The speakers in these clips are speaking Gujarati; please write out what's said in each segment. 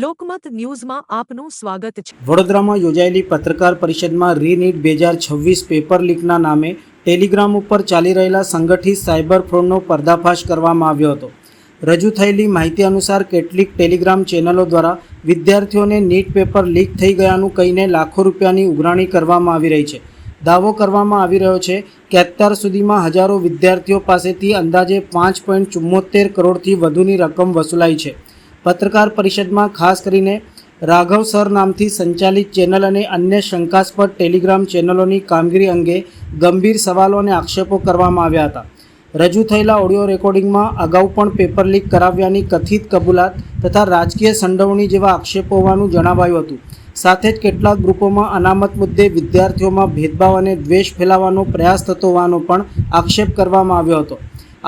લોકમત ન્યૂઝમાં આપનું સ્વાગત છે। વડોદરામાં યોજાયેલી પત્રકાર પરિષદમાં રીનીટ 2026 પેપર લીકના નામે ટેલિગ્રામ ઉપર ચાલી રહેલા સંગઠિત સાયબર ફ્રોડનો પર્દાફાશ કરવામાં આવ્યો હતો। રજૂ થયેલી માહિતી અનુસાર કેટલીક ટેલિગ્રામ ચેનલો દ્વારા વિદ્યાર્થીઓને નીટ પેપર લીક થઈ ગયાનું કહીને લાખો રૂપિયાની ઉઘરાણી કરવામાં આવી રહી છે। દાવો કરવામાં આવી રહ્યો છે કે અત્યાર સુધીમાં હજારો વિદ્યાર્થીઓ પાસેથી અંદાજે 5.74 કરોડથી વધુની રકમ વસૂલાઈ છે। પત્રકાર પરિષદમાં ખાસ કરીને રાઘવ સર નામથી સંચાલિત ચેનલ અને અન્ય શંકાસ્પદ ટેલિગ્રામ ચેનલોની કામગીરી અંગે ગંભીર સવાલો અને આક્ષેપો કરવામાં આવ્યા હતા। રજૂ થયેલા ઓડિયો રેકોર્ડિંગમાં અગાઉ પણ પેપર લીક કરાવ્યાની કથિત કબૂલાત તથા રાજકીય સંડોવણી જેવા આક્ષેપો હોવાનું જણાવાયું હતું। સાથે જ કેટલાક ગ્રુપોમાં અનામત મુદ્દે વિદ્યાર્થીઓમાં ભેદભાવ અને દ્વેષ ફેલાવવાનો પ્રયાસ થતો હોવાનો પણ આક્ષેપ કરવામાં આવ્યો હતો।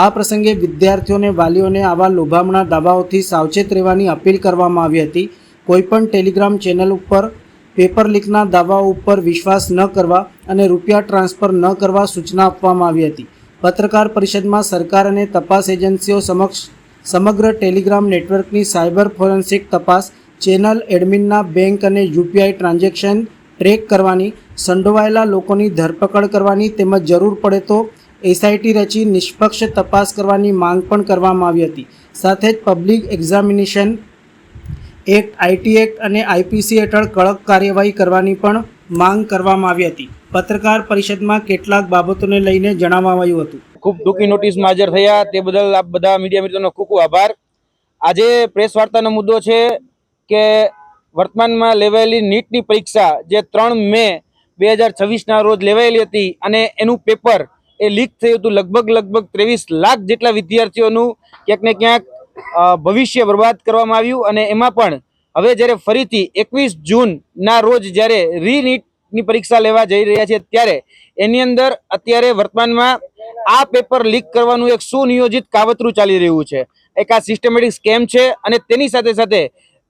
આ પ્રસંગે વિદ્યાર્થીઓને વાલીઓને આવા લોભામણા દાવાઓથી સાવચેત રહેવાની અપીલ કરવામાં આવી હતી। કોઈપણ ટેલિગ્રામ ચેનલ ઉપર પેપર લીકના દાવાઓ ઉપર વિશ્વાસ ન કરવા અને રૂપિયા ટ્રાન્સફર ન કરવા સૂચના આપવામાં આવી હતી। પત્રકાર પરિષદમાં સરકાર અને તપાસ એજન્સીઓ સમક્ષ સમગ્ર ટેલિગ્રામ નેટવર્કની સાયબર ફોરેન્સિક તપાસ, ચેનલ એડમિનના બેંક અને યુપીઆઈ ટ્રાન્ઝેક્શન ટ્રેક કરવાની, સંડોવાયેલા લોકોની ધરપકડ કરવાની તેમજ જરૂર પડે તો એસઆઈટી રચી નિષ્પક્ષ તપાસ કરવાની માંગ પણ કરવામાં આવી હતી। સાથે જ public examination act, IT act અને આઈપીસી હેઠળ કડક કાર્યવાહી કરવાની પણ માંગ કરવામાં આવી હતી। પત્રકાર પરિષદમાં કેટલાક બાબતોને લઈને જણાવવામાં આવ્યું હતું। ખૂબ ટૂંકી નોટિસમાં હાજર થયા તે બદલ આપ બધા મીડિયા મિત્રોનો ખૂબ ખૂબ આભાર। આજે પ્રેસ વાર્તાનો મુદ્દો છે કે વર્તમાનમાં લેવાયેલી નીટની પરીક્ષા જે 3 મે 2026ના રોજ લેવાયેલી હતી અને એનું પેપર એ લીક થયું હતું। લગભગ 23 લાખ જેટલા વિદ્યાર્થીઓનું ક્યાંક ને ક્યાંક ભવિષ્ય બરબાદ કરવામાં આવ્યું અને એમાં પણ હવે જ્યારે ફરીથી 21 જૂનના રોજ જ્યારે રીનીટની પરીક્ષા લેવા જઈ રહ્યા છે ત્યારે એની અંદર અત્યારે વર્તમાનમાં આ પેપર લીક કરવાનું એક સુનિયોજિત કાવતરું ચાલી રહ્યું છે। એક આ સિસ્ટમેટિક સ્કેમ છે અને તેની સાથે સાથે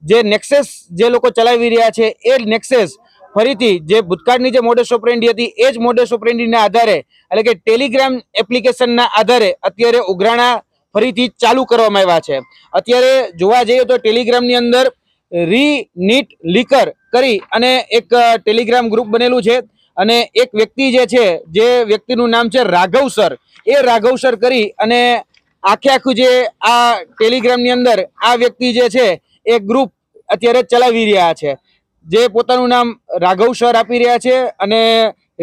જે નેક્સસ જે લોકો ચલાવી રહ્યા છે એ નેક્સસ ફરીથી જે ભૂતકાળની જે મોડસ ઓપરેન્ડી હતી એ જ મોડસ ઓપરેન્ડીના આધારે એટલે કે ટેલિગ્રામ એપ્લિકેશનના આધારે અત્યારે ઉઘરાણા ફરીથી ચાલુ કરવામાં આવ્યા છે। અત્યારે જોવા જઈએ તો ટેલિગ્રામની અંદર રીનીટ લીકર કરી અને એક ટેલિગ્રામ ગ્રુપ બનેલું છે અને એક વ્યક્તિ જે છે જે વ્યક્તિનું નામ છે રાઘવ સર, એ રાઘવ સર કરી અને આખું જે આ ટેલિગ્રામની અંદર આ વ્યક્તિ જે છે એ ગ્રુપ અત્યારે ચલાવી રહ્યા છે, જે પોતાનું નામ રાઘવ સર આપી રહ્યા છે અને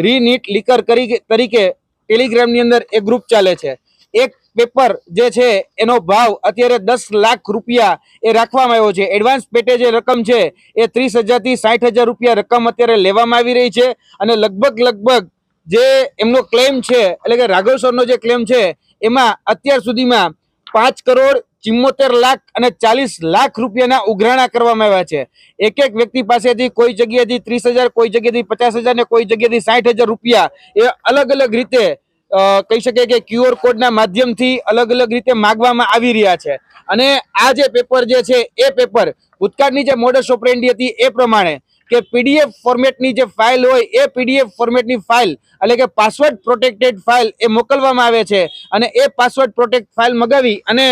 રીનીટ લીકર તરીકે ટેલિગ્રામની અંદર એક ગ્રુપ ચાલે છે। એક પેપર જે છે એનો ભાવ અત્યારે 10 લાખ રૂપિયા એ રાખવામાં આવ્યો છે। એડવાન્સ પેટે જે રકમ છે એ 30,000 થી 60,000 રૂપિયા રકમ અત્યારે લેવામાં આવી રહી છે અને લગભગ જે એમનો ક્લેમ છે એટલે કે રાઘવ સરનો જે ક્લેમ છે એમાં અત્યાર સુધીમાં 5,74,40,00,000 અને 40 લાખ રૂપિયાના ઉઘરાણા કરવામાં આવ્યા છે। એક વ્યક્તિ પાસેથી કોઈ જગ્યાએથી 30,000, કોઈ જગ્યાએથી 50,000 ને કોઈ જગ્યાએથી 60,000 રૂપિયા એ અલગ અલગ રીતે કહી શકે કે ક્યુઆર કોડના માધ્યમથી અલગ અલગ રીતે માગવામાં આવી રહ્યા છે। અને આ જે પેપર જે છે એ પેપર ભૂતકાળની જે મોડસ ઓપરેન્ડી હતી એ પ્રમાણે કે પીડીએફ ફોર્મેટની જે ફાઇલ હોય એ પીડીએફ ફોર્મેટની ફાઇલ એટલે કે પાસવર્ડ પ્રોટેક્ટેડ ફાઇલ એ મોકલવામાં આવે છે અને એ પાસવર્ડ પ્રોટેક્ટ ફાઇલ મગાવી અને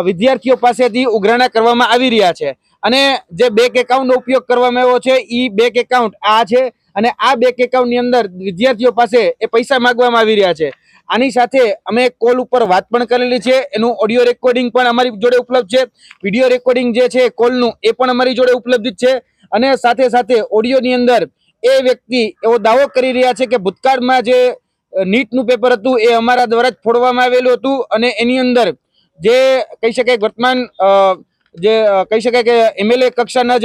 વિદ્યાર્થીઓ પાસેથી ઉઘરાણા કરવામાં આવી રહ્યા છે। અને જે બેંક એકાઉન્ટનો ઉપયોગ કરવામાં આવ્યો છે એ બેંક એકાઉન્ટ આ છે અને આ બેંક એકાઉન્ટની અંદર વિદ્યાર્થીઓ પાસે એ પૈસા માંગવામાં આવી રહ્યા છે। આની સાથે અમે કોલ ઉપર વાત પણ કરેલી છે, એનું ઓડિયો રેકોર્ડિંગ પણ અમારી જોડે ઉપલબ્ધ છે, વિડીયો રેકોર્ડિંગ જે છે કોલનું એ પણ અમારી જોડે ઉપલબ્ધ છે અને સાથે સાથે ઓડિયોની અંદર એ વ્યક્તિ એવો દાવો કરી રહ્યા છે કે ભૂતકાળમાં જે નીટનું પેપર હતું એ અમારા દ્વારા જ ફોડવામાં આવેલું હતું અને એની અંદર જે કહી શકાય વર્તમાન જે કહી શકાય કે એમએલએ કક્ષાના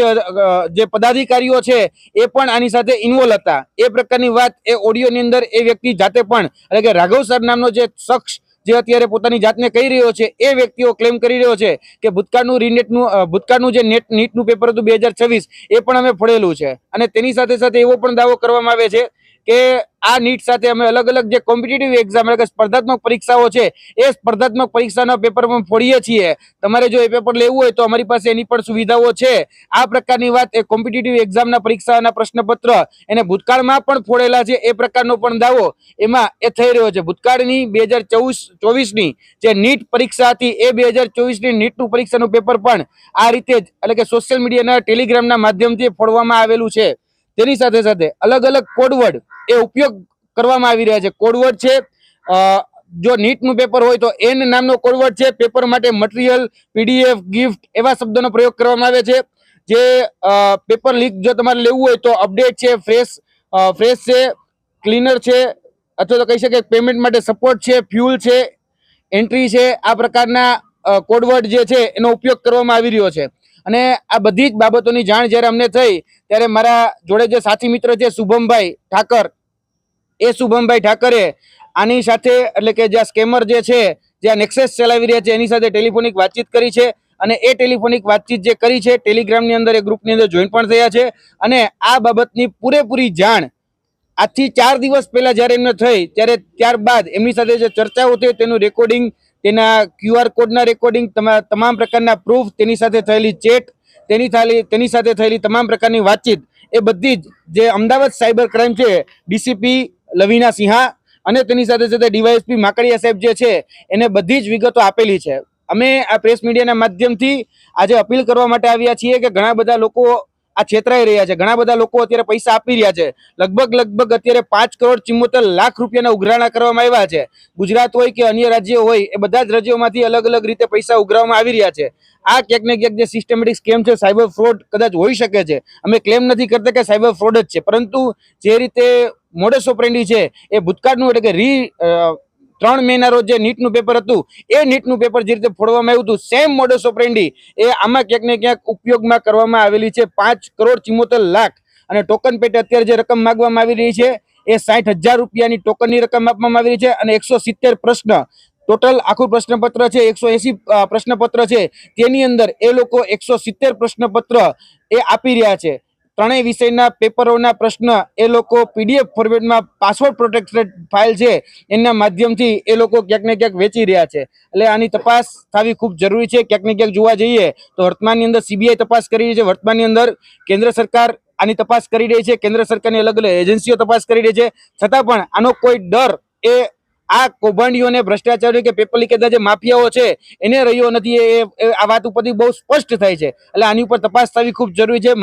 જે પદાધિકારીઓ છે એ પણ આની સાથે ઇન્વોલ્વ હતા। એ પ્રકારની વાત એ ઓડિયોની અંદર એ વ્યક્તિ જાતે પણ એટલે કે રાઘવ સર નામનો જે શખ્સ જે અત્યારે પોતાની જાતને કહી રહ્યો છે એ વ્યક્તિઓ ક્લેમ કરી રહ્યો છે કે ભૂતકાળનું જે નીટનું પેપર હતું 2026 એ પણ અમે ફોડેલું છે। અને તેની સાથે સાથે એવો પણ દાવો કરવામાં આવે છે કે આ નીટ સાથે અમે અલગ અલગ જે કોમ્પિટિટિવ એક્ઝામ એટલે કે સ્પર્ધાત્મક પરીક્ષાઓ છે એ સ્પર્ધાત્મક પરીક્ષાના પેપર પણ ફોડીએ છીએ. તમારે જો એ પેપર લેવું હોય તો અમારી પાસે એની પણ સુવિધાઓ છે. આ પ્રકારની વાત એ કોમ્પિટિટિવ એક્ઝામના પરીક્ષાના પ્રશ્નપત્ર એને ભૂતકાળમાં પણ ફોડેલા છે એ પ્રકારનો પણ દાવો એમાં એ થઈ રહ્યો છે. ભૂતકાળની 2024ની જે નીટ પરીક્ષા હતી એ 2024ની નીટનું પરીક્ષાનું પેપર પણ આ રીતે જ એટલે કે સોશિયલ મીડિયાના ટેલિગ્રામના માધ્યમથી ફોડવામાં આવેલું છે. તેની સાથે સાથે અલગ અલગ કોડવર્ડ એ ઉપયોગ કરવામાં આવી રહ્યા છે. કોડવર્ડ છે જો નીટનું પેપર હોય તો એન નામનો કોડવર્ડ છે. પેપર માટે મટીરિયલ, પીડીએફ, ગિફ્ટ એવા શબ્દોનો પ્રયોગ કરવામાં આવે છે. જે પેપર લીક જો તમારે લેવું હોય તો અપડેટ છે, ફ્રેશ છે, ક્લીનર છે, અથવા તો કહી શકાય પેમેન્ટ માટે સપોર્ટ છે, ફ્યુલ છે, એન્ટ્રી છે. આ પ્રકારના કોડવર્ડ જે છે એનો ઉપયોગ કરવામાં આવી રહ્યો છે. અને આ બધી જ બાબતોની જાણ જ્યારે અમને થઈ ત્યારે મારા જોડે જે સાથી મિત્ર છે શુભમભાઈ ઠાકર, એ શુભમભાઈ ઠાકરે આની સાથે એટલે કે જે સ્કેમર જે છે જે નેક્સસ ચલાવી રહ્યા છે એની સાથે ટેલિફોનિક વાતચીત કરી છે. અને એ ટેલિફોનિક વાતચીત જે કરી છે ટેલિગ્રામની અંદર એ ગ્રુપની અંદર જોઈન પણ થયા છે. અને આ બાબતની પૂરેપૂરી જાણ આજથી 4 દિવસ પહેલા જ્યારે એમને થઈ ત્યારે ત્યારબાદ એમની સાથે જે ચર્ચાઓ થઈ તેનું રેકોર્ડિંગ, તેના QR કોડના રેકોર્ડિંગ, તમામ પ્રકારના પ્રૂફ, તેની સાથે થયેલી ચેટ, તેની સાથે થયેલી તમામ પ્રકારની વાતચીત એ બધી જ જે અમદાવાદ સાયબર ક્રાઇમ છે ડીસીપી લવીના સિંહા અને તેની સાથે સાથે ડીવાયએસપી માકડિયા સાહેબ જે છે એને બધી જ વિગતો આપેલી છે. અમે આ પ્રેસ મીડિયાના માધ્યમથી આજે અપીલ કરવા માટે આવ્યા છીએ કે ઘણા બધા લોકો આ છેતરાઈ રહ્યા છે. ઘણા બધા લોકો અત્યારે પૈસા આપી રહ્યા છે. લગભગ અત્યારે 5,74,00,000 રૂપિયાના ઉઘરાણા કરવામાં આવ્યા છે. ગુજરાત હોય કે અન્ય રાજ્યો હોય એ બધા જ રાજ્યોમાંથી અલગ અલગ રીતે પૈસા ઉઘરાવવામાં આવી રહ્યા છે. આ ક્યાંક ને ક્યાંક જે સિસ્ટમેટિક સ્કેમ છે, સાયબર ફ્રોડ કદાચ હોઈ શકે છે. અમે ક્લેમ નથી કરતા કે સાયબર ફ્રોડ જ છે, પરંતુ જે રીતે મોડસ ઓપરેન્ડી છે એ ભૂતકાળનું એટલે કે 3 મેના રોજ જે નીટનું પેપર હતું એ નીટનું પેપર જે રીતે ફોડવામાં આવ્યું હતું સેમ મોડસ ઓપરેન્ડી એ આમાં ક્યાંક ને ક્યાંક ઉપયોગમાં કરવામાં આવેલી છે. 5,74,00,000 અને ટોકન પેટે અત્યારે જે રકમ માંગવામાં આવી રહી છે એ 60,000 રૂપિયાની ટોકનની રકમ આપવામાં આવી રહી છે. અને 170 પ્રશ્ન ટોટલ આખું પ્રશ્નપત્ર છે, 180 પ્રશ્નપત્ર છે, તેની અંદર એ લોકો 170 પ્રશ્નપત્ર એ આપી રહ્યા છે. ત્રણેય વિષયના પેપરોના પ્રશ્ન એ લોકો PDF ફોર્મેટમાં પાસવર્ડ પ્રોટેક્ટેડ ફાઇલ છે એના માધ્યમથી એ લોકો ક્યાંક ને ક્યાંક વેચી રહ્યા છે. એટલે આની તપાસ થવી ખૂબ જરૂરી છે. ક્યાંક ને ક્યાંક જોવા જઈએ તો વર્તમાનની અંદર CBI તપાસ કરી રહી છે, વર્તમાનની અંદર કેન્દ્ર સરકાર આની તપાસ કરી રહી છે, કેન્દ્ર સરકારની અલગ અલગ એજન્સીઓ તપાસ કરી રહી છે. છતાં પણ આનો કોઈ ડર એ આ કૌભાંડીઓને, ભ્રષ્ટાચારીઓ કે પેપર લીકેજના જે માફિયાઓ છે એને રહ્યો નથી. આ વાત ઉપરથી બહુ સ્પષ્ટ થાય છે. એટલે આની ઉપર તપાસ થવી ખૂબ જરૂરી છે.